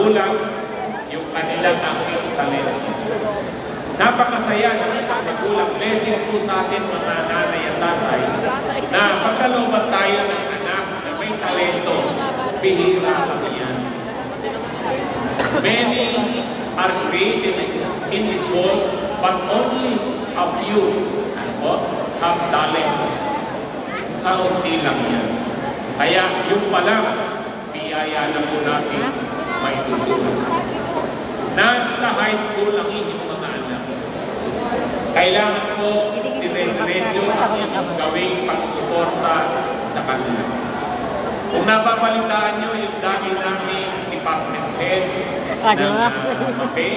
magulang yung kanilang active talent. Napakasaya ng isang magulang. Blessing po sa atin mga nanay at tatay na pagkalooban tayo ng anak na may talento, bihira kami yan. Many are created in this world, but only a few have talents. Kaunti lang yan. Kaya yung palang biyaya na po natin may tutulong. Nasa high school ang inyong mga anak. Kailangan po dire-diretso ang inyong gawing pagsuporta sa kanila. Kung napapalitaan nyo yung dami namin department head ng MAPE,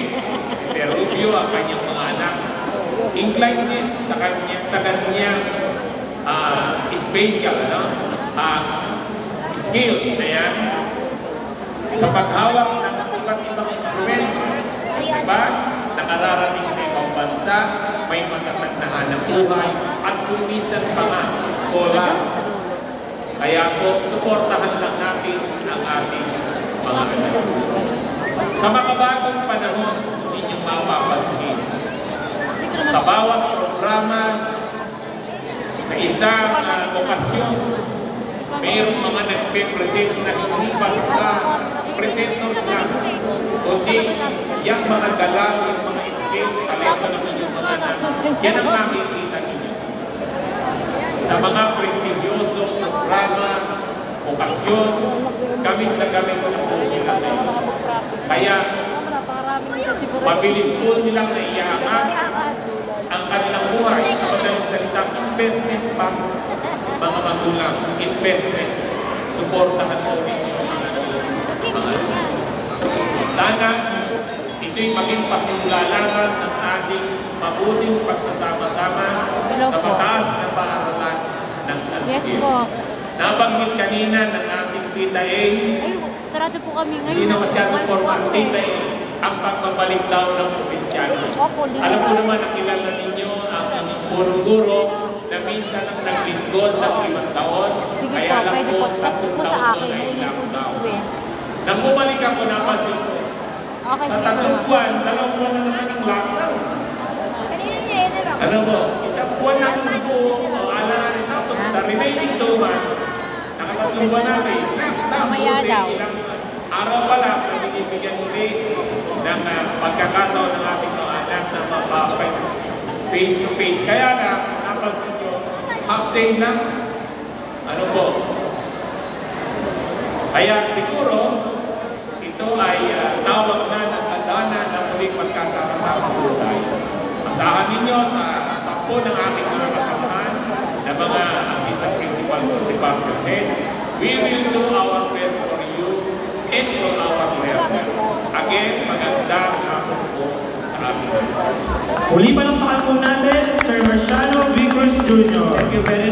si Sir Rubio, ang kanyang mga anak, inclined din sa kanya special skills na yan sa paghawak ng iba't ibang instrumento. Diba? Nakararating sa ibang bansa, may matatag na hanap buhay, at kung minsan pa nga, eskola. Kaya po, suportahan lang natin ang ating mga anak. Sa makabagong panahon, inyong mapapansin. Sa bawat programa, sa isang okasyon, mayroong mga nagpe-present na hindi basta presenters lang, kundi yung mga galaw, yung mga skills, talento ng inyong mga anak, yan ang nakikita ninyo. Sa mga prestigyoso programa, okasyon, gamit na po sila ngayon. Kaya, mabilis po nilang naiyakan ang kanilang buhay. Sa madaling salita, investment pa, mga magulang, investment. Suportahan po ninyo mga anak. Sana ito'y maging pasimula lamang ng ating mabuting pagsasama-sama sa mataas na paaralan ng San Miguel. Nabanggit kanina ng ating Tita A, sarado po kami ngayon. Hindi na masyadong formal. Tita A, ang pagbabalik daw ng probinsyano. Alam po naman ang kilala ninyo ang inyong purong-guro na minsan ang naglingkod ng 5 taon. Kaya lang po, 3 taon na lockdown. Nang bumalik ako, napansin ko. Sa 3 buwan, 2 buwan na naman ang lockdown. Ano po, 1 buwan na po, alahanin tapos the remaining 2 months, naka-3 buwan natin. Ilang araw pa lang na binibigyan ulit ng pagkakataon ng ating mga anak na mapapay face-to-face. Kaya na, napansin nyo, half day na. Ano po? Kaya siguro, ito ay tawag na ng tandana na muling magkasama-sama po tayo. Asahan ninyo sa 10 ng aking mga kasamahan na mga assistant principals or department heads, we will do our best for you and for our learners. Again, magandang hapon po sa amin. Uli pa lang po natin, Sir Marciano V. Cruz Jr. Thank you very